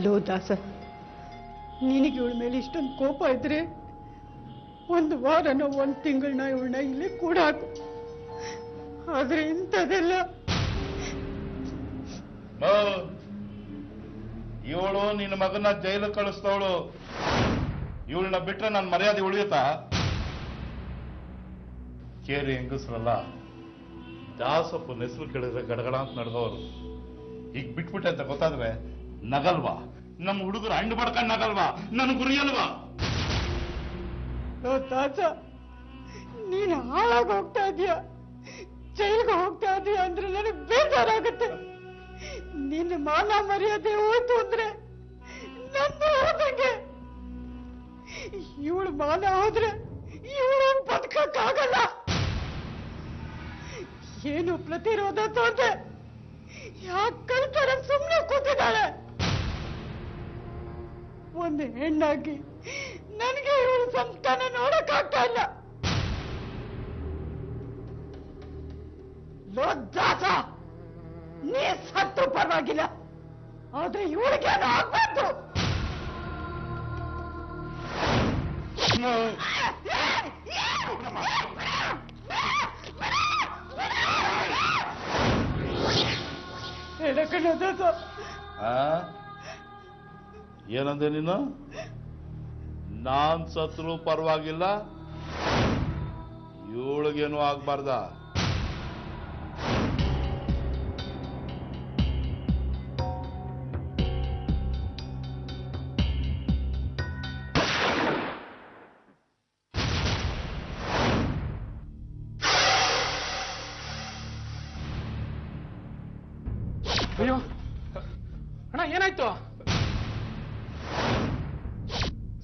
Low ದಾಸ, ನಿನಗೆ ಇವಳ ಮೇಲೆ ಇಷ್ಟೊಂದು ಕೋಪ ಇದ್ರೆ ಒಂದು ವಾರನೋ ಒಂದು ತಿಂಗಳನ್ನ ಇವಳನ್ನ ಇಲ್ಲೇ ಕೂಡ ಹಾಕು. ಆದ್ರೆ ಇಂಥದೆಲ್ಲ ಇವಳು ನಿನ್ನ ಮಗನ ಜೈಲು ಕಳಿಸ್ತವಳು. ಇವಳನ್ನ ಬಿಟ್ರೆ ನನ್ನ ಮರ್ಯಾದೆ ಉಳಿಯುತ್ತಾ? ಕೇರಿ ಹೆಂಗಸ್ರಲ್ಲ, ದಾಸಪ್ಪನ ಹೆಸರು ಕೇಳಿದ್ರೆ ಗಡಗಡ ಅಂತ ನಡೆದವರು. ಈಗ ಬಿಟ್ಬಿಟ್ಟೆ ಅಂತ ಗೊತ್ತಾದ್ರೆ ನಗಲ್ವಾ? ನಮ್ಮ ಹುಡುಗರು ಹಣ್ಣು ಪಡ್ಕೊಂಡು ನಗಲ್ವಾ? ನನ್ ಗುರಿಯಲ್ವಾ? ದಾಸ, ನೀನು ಹಾಳಾಗಿ ಹೋಗ್ತಾ ಇದೀಯ, ಜೈಲ್ಗೆ ಹೋಗ್ತಾ ಇದೀಯ ಅಂದ್ರೆ ನನಗೆ ಬೇಜಾರಾಗುತ್ತೆ. ನಿನ್ನ ಮಾನ ಮರ್ಯಾದೆ ಹೋಯ್ತು ಅಂದ್ರೆ ನನ್ನ ಹೋದಂಗೆ. ಇವಳು ಮಾನ ಹೋದ್ರೆ ಇವಳು ಬದುಕಕ್ಕಾಗಲ್ಲ. ಏನು ಪ್ರತಿರೋಧ ತೋದೆ? ಯಾಕೆ ಕಲ್ಪರ ಸುಮ್ಮನೆ ಕೂತಿದ್ದಾಳೆ? ಒಂದು ಹೆಣ್ಣಾಗಿ ನನಗೆ ಇವಳು ಸಂತಾನ ನೋಡಕ್ಕಾಗ್ತಾ ಇಲ್ಲ. ದಾಸ, ನೀ ಸತ್ತು ಪರವಾಗಿಲ್ಲ, ಆದ್ರೆ ಇವಳಿಗೆ ಅದು ಆಗ್ಬಾರ್ದು. ಏನಂದೆ ನೀನು? ನಾನ್ ಸತ್ರು ಪರವಾಗಿಲ್ಲ, ಇವಳಿಗೇನು ಆಗ್ಬಾರ್ದ? ಅಯ್ಯೋ ಅಣ್ಣ, ಏನಾಯ್ತು?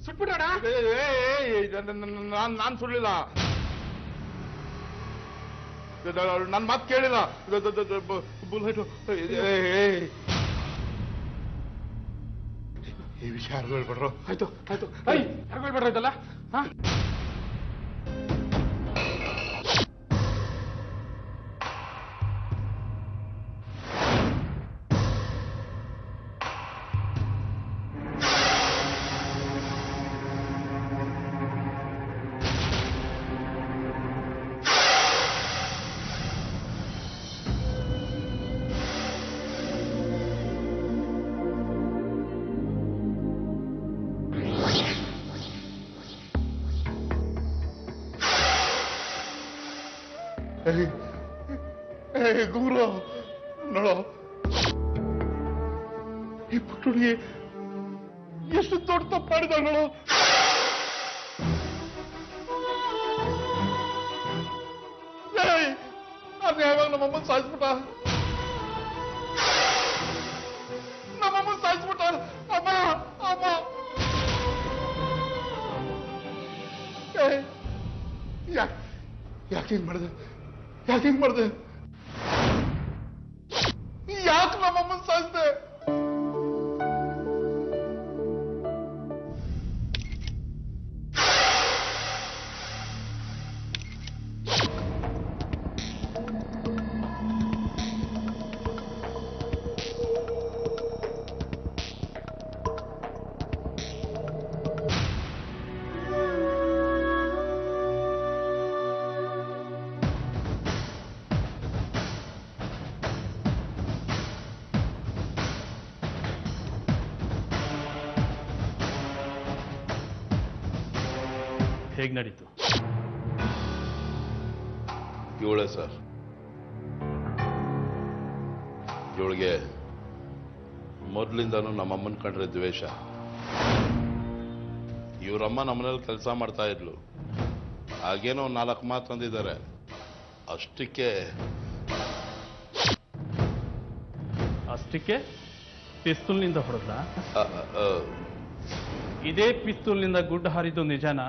ಸುಟ್ಬಿಡೋಣ. ನಾನ್ ಸುಳ್ಳಿಲ್ಲ, ನನ್ನ ಮಾತು ಕೇಳಿಲ್ಲ. ಬುಲೆಟ್ ಈ ವಿಷಯ ಯಾರಿಗೂ ಹೇಳ್ಬಿಡ್ರು. ಆಯ್ತು ಆಯ್ತು, ಯಾರಿಗೂ ಹೇಳ್ಬಿಡ್ರ ಆಯ್ತಲ್ಲ. ಗುರು ನೋಡೋ, ಈ ಪುಟ್ಟುಡಿಗೆ ಎಷ್ಟು ದೊಡ್ಡ ತಪ್ಪು ಮಾಡಿದ ನೋಡು. ಅದ್ ಯಾವಾಗ ನಮ್ಮಮ್ಮನ್ ಸಾಯಿಸ್ಬಿಟ್ಟ, ನಮ್ಮಮ್ಮನ್ ಸಾಯಿಸ್ಬಿಟ್ಟ. ಅಮ್ಮ ಅಮ್ಮ, ಯಾಕೆ ಹಿಂಗ್ ಮಾಡಿದೆ? ಯಾಕೆ ಹಿಂಗ್ ಮಾಡಿದೆ? ಯಾಕೆ ನಮ್ಮಮ್ಮನ್ ಸಾಯಿಸ್ದೆ? ಹೇಗ್ ನಡೀತು? ಇವಳೆ ಸರ್, ಇವಳಿಗೆ ಮೊದಲಿಂದನೂ ನಮ್ಮಮ್ಮನ ಕಂಡ್ರೆ ದ್ವೇಷ. ಇವರಮ್ಮ ನಮ್ಮನೇಲಿ ಕೆಲಸ ಮಾಡ್ತಾ ಇದ್ಲು, ಹಾಗೇನೋ 4 ಮಾತು ಅಂದಿದ್ದಾರೆ. ಅಷ್ಟಕ್ಕೆ ಪಿಸ್ತೂಲ್ನಿಂದ ಹೊಡೆದ್ಲ? ಇದೇ ಪಿಸ್ತೂಲ್ನಿಂದ ಗುಡ್ಡ ಹಾರಿದ್ದು ನಿಜನಾ?